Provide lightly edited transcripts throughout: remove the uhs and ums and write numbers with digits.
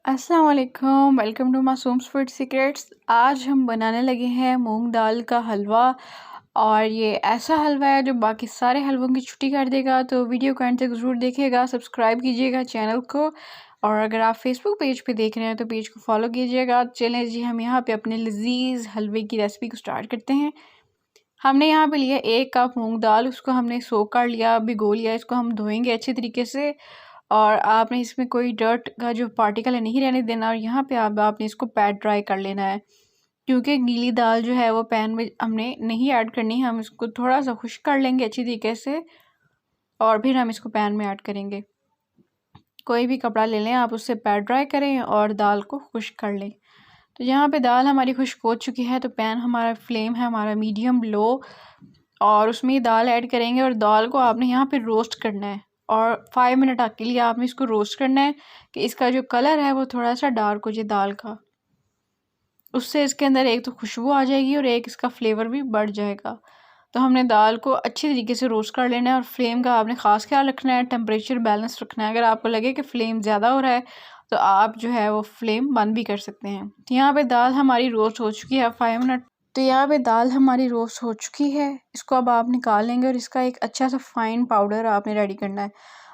अस्सलाम वालेकुम, welcome to मासूम्स food secrets. आज हम बनाने लगे हैं मूंग दाल का हलवा। और ये ऐसा हलवा है जो बाकी सारे हलवों की छुट्टी कर देगा। तो वीडियो को एंड तक ज़रूर देखिएगा, सब्सक्राइब कीजिएगा चैनल को। और अगर आप फेसबुक पेज पे देख रहे हैं तो पेज को फॉलो कीजिएगा। चलें जी, हम यहाँ पे अपने लजीज हलवे की रेसिपी को स्टार्ट करते हैं। हमने यहाँ पे लिया 1 कप मूंग दाल, उसको हमने सोक कर लिया, भिगो लिया। इसको हम धोएंगे अच्छे तरीके से। और आपने इसमें कोई डर्ट का जो पार्टिकल है नहीं रहने देना। और यहाँ पे आपने इसको पैट ड्राई कर लेना है, क्योंकि गीली दाल जो है वो पैन में हमने नहीं ऐड करनी। हम इसको थोड़ा सा खुश्क कर लेंगे अच्छी तरीके से, और फिर हम इसको पैन में ऐड करेंगे। कोई भी कपड़ा ले लें आप, उससे पैट ड्राई करें और दाल को खुश्क कर लें। तो यहाँ पे दाल हमारी खुश्क हो चुकी है, तो पैन हमारा फ्लेम है हमारा मीडियम लो, और उसमें दाल ऐड करेंगे। और दाल को आपने यहाँ पे रोस्ट करना है, और 5 मिनट के लिए आपने इसको रोस्ट करना है कि इसका जो कलर है वो थोड़ा सा डार्क हो जाए दाल का। उससे इसके अंदर एक तो खुशबू आ जाएगी और एक इसका फ्लेवर भी बढ़ जाएगा। तो हमने दाल को अच्छी तरीके से रोस्ट कर लेना है। और फ्लेम का आपने ख़ास ख्याल रखना है, टेम्परेचर बैलेंस रखना है। अगर आपको लगे कि फ़्लेम ज़्यादा हो रहा है तो आप जो है वो फ्लेम बंद भी कर सकते हैं। तो यहाँ पे दाल हमारी रोस्ट हो चुकी है 5 मिनट। तो यहाँ पे दाल हमारी रोस्ट हो चुकी है, इसको अब आप निकाल लेंगे और इसका एक अच्छा सा फाइन पाउडर आपने रेडी करना है।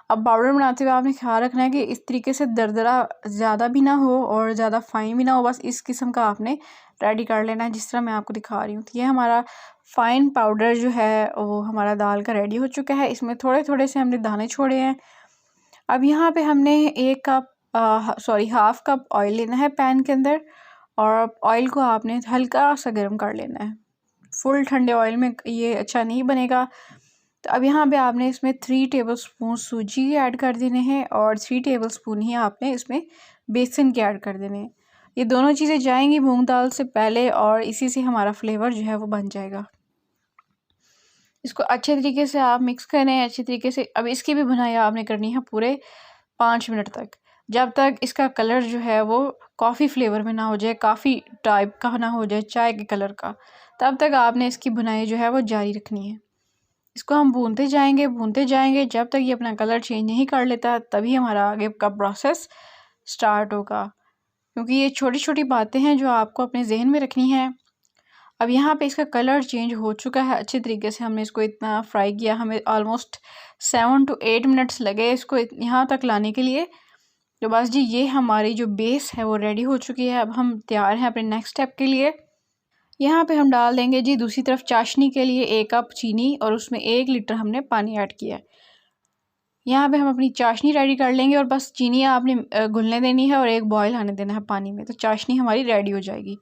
अब पाउडर बनाते हुए आपने ख्याल रखना है कि इस तरीके से दरदरा ज़्यादा भी ना हो और ज़्यादा फाइन भी ना हो, बस इस किस्म का आपने रेडी कर लेना है जिस तरह मैं आपको दिखा रही हूँ। तो ये हमारा फाइन पाउडर जो है वो हमारा दाल का रेडी हो चुका है। इसमें थोड़े थोड़े से हमने दाने छोड़े हैं। अब यहाँ पे हमने 1 कप 1/2 कप ऑयल लेना है पैन के अंदर, और ऑयल को आपने हल्का सा गर्म कर लेना है। फुल ठंडे ऑयल में ये अच्छा नहीं बनेगा। तो अब यहाँ पे आपने इसमें 3 टेबलस्पून सूजी ऐड कर देने हैं, और 3 टेबलस्पून ही आपने इसमें बेसन के ऐड कर देने हैं। ये दोनों चीज़ें जाएंगी मूंग दाल से पहले, और इसी से हमारा फ्लेवर जो है वो बन जाएगा। इसको अच्छे तरीके से आप मिक्स करें अच्छे तरीके से। अब इसकी भी भुनाई आपने करनी है पूरे 5 मिनट तक, जब तक इसका कलर जो है वो कॉफ़ी फ्लेवर में ना हो जाए, काफ़ी टाइप का ना हो जाए चाय के कलर का। तब तक आपने इसकी भुनाई जो है वो जारी रखनी है। इसको हम भूनते जाएंगे जब तक ये अपना कलर चेंज नहीं कर लेता, तभी हमारा आगे का प्रोसेस स्टार्ट होगा। क्योंकि ये छोटी छोटी बातें हैं जो आपको अपने जहन में रखनी है। अब यहाँ पे इसका कलर चेंज हो चुका है अच्छे तरीके से। हमने इसको इतना फ्राई किया, हमें ऑलमोस्ट 7 to 8 मिनट्स लगे इसको यहाँ तक लाने के लिए। तो बस जी, ये हमारी जो बेस है वो रेडी हो चुकी है। अब हम तैयार हैं अपने नेक्स्ट स्टेप के लिए। यहाँ पे हम डाल देंगे जी दूसरी तरफ चाशनी के लिए 1 कप चीनी, और उसमें 1 लीटर हमने पानी ऐड किया है। यहाँ पे हम अपनी चाशनी रेडी कर लेंगे, और बस चीनी आपने घुलने देनी है और एक बॉयल आने देना है पानी में, तो चाशनी हमारी रेडी हो जाएगी।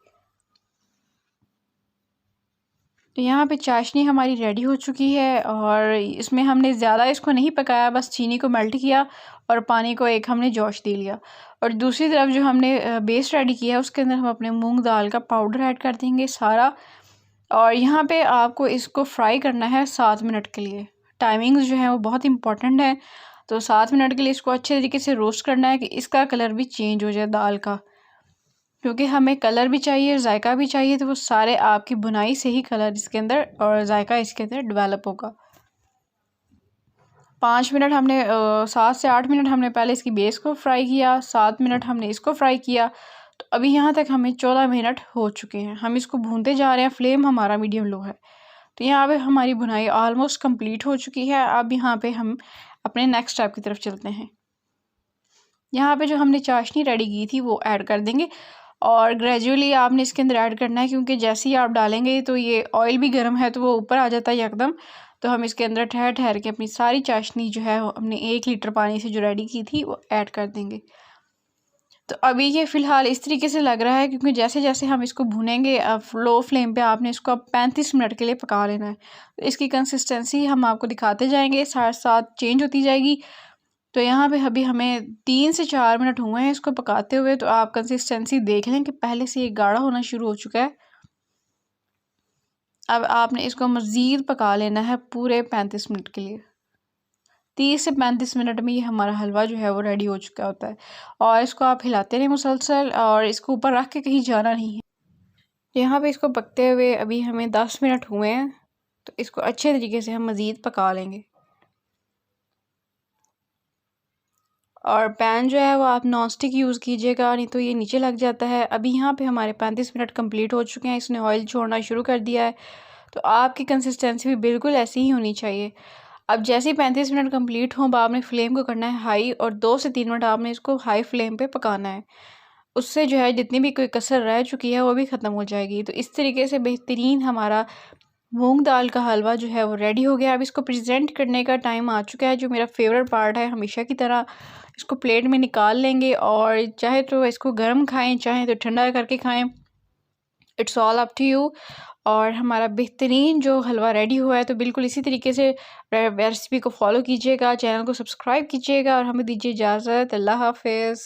तो यहाँ पे चाशनी हमारी रेडी हो चुकी है, और इसमें हमने ज़्यादा इसको नहीं पकाया, बस चीनी को मेल्ट किया और पानी को एक हमने जोश दे लिया। और दूसरी तरफ जो हमने बेस रेडी किया है उसके अंदर हम अपने मूंग दाल का पाउडर ऐड कर देंगे सारा। और यहाँ पे आपको इसको फ्राई करना है 7 मिनट के लिए। टाइमिंग्स जो है वो बहुत इंपॉर्टेंट है। तो 7 मिनट के लिए इसको अच्छे तरीके से रोस्ट करना है कि इसका कलर भी चेंज हो जाए दाल का, क्योंकि हमें कलर भी चाहिए, जायका भी चाहिए। तो वो सारे आपकी बुनाई से ही कलर इसके अंदर और जायका इसके अंदर डेवलप होगा। 5 मिनट हमने 7 से 8 मिनट हमने पहले इसकी बेस को फ्राई किया, 7 मिनट हमने इसको फ्राई किया। तो अभी यहाँ तक हमें 14 मिनट हो चुके हैं। हम इसको भूनते जा रहे हैं, फ्लेम हमारा मीडियम लो है। तो यहाँ पे हमारी बुनाई ऑलमोस्ट कंप्लीट हो चुकी है। अब यहाँ पे हम अपने नेक्स्ट स्टेप की तरफ चलते हैं। यहाँ पे जो हमने चाशनी रेडी की थी वो ऐड कर देंगे, और ग्रेजुअली आपने इसके अंदर ऐड करना है, क्योंकि जैसे ही आप डालेंगे तो ये ऑयल भी गर्म है तो वो ऊपर आ जाता है एकदम। तो हम इसके अंदर ठहर ठहर के अपनी सारी चाशनी जो है हमने 1 लीटर पानी से जो रेडी की थी वो ऐड कर देंगे। तो अभी ये फ़िलहाल इस तरीके से लग रहा है, क्योंकि जैसे जैसे हम इसको भुनेंगे लो फ्लेम पे आपने इसको अब 35 मिनट के लिए पका लेना है। तो इसकी कंसिस्टेंसी हम आपको दिखाते जाएंगे, साथ साथ चेंज होती जाएगी। तो यहाँ पे अभी हमें 3 से 4 मिनट हुए हैं इसको पकाते हुए। तो आप कंसिस्टेंसी देख लें कि पहले से ये गाढ़ा होना शुरू हो चुका है। अब आपने इसको मज़ीद पका लेना है पूरे 35 मिनट के लिए। 30 से 35 मिनट में ये हमारा हलवा जो है वो रेडी हो चुका होता है। और इसको आप हिलाते रहें मुसलसल, और इसको ऊपर रख के कहीं जाना नहीं है। तो यहाँ पे इसको पकते हुए अभी हमें 10 मिनट हुए हैं। तो इसको अच्छे तरीके से हम मज़ीद पका लेंगे। और पैन जो है वो आप नॉन स्टिक यूज़ कीजिएगा, नहीं तो ये नीचे लग जाता है। अभी यहाँ पे हमारे 35 मिनट कंप्लीट हो चुके हैं, इसने ऑयल छोड़ना शुरू कर दिया है। तो आपकी कंसिस्टेंसी भी बिल्कुल ऐसी ही होनी चाहिए। अब जैसे ही 35 मिनट कंप्लीट हों, आपने फ्लेम को करना है हाई, और 2 से 3 मिनट आपने इसको हाई फ्लेम पे पकाना है। उससे जो है जितनी भी कोई कसर रह चुकी है वो भी ख़त्म हो जाएगी। तो इस तरीके से बेहतरीन हमारा मूंग दाल का हलवा जो है वो रेडी हो गया। अब इसको प्रेजेंट करने का टाइम आ चुका है, जो मेरा फेवरेट पार्ट है हमेशा की तरह। इसको प्लेट में निकाल लेंगे और चाहे तो इसको गर्म खाएं, चाहे तो ठंडा करके खाएं, it's all up to you. और हमारा बेहतरीन जो हलवा रेडी हुआ है, तो बिल्कुल इसी तरीके से रेसिपी को फॉलो कीजिएगा, चैनल को सब्सक्राइब कीजिएगा और हमें दीजिए इजाज़त। अल्लाह हाफिज़।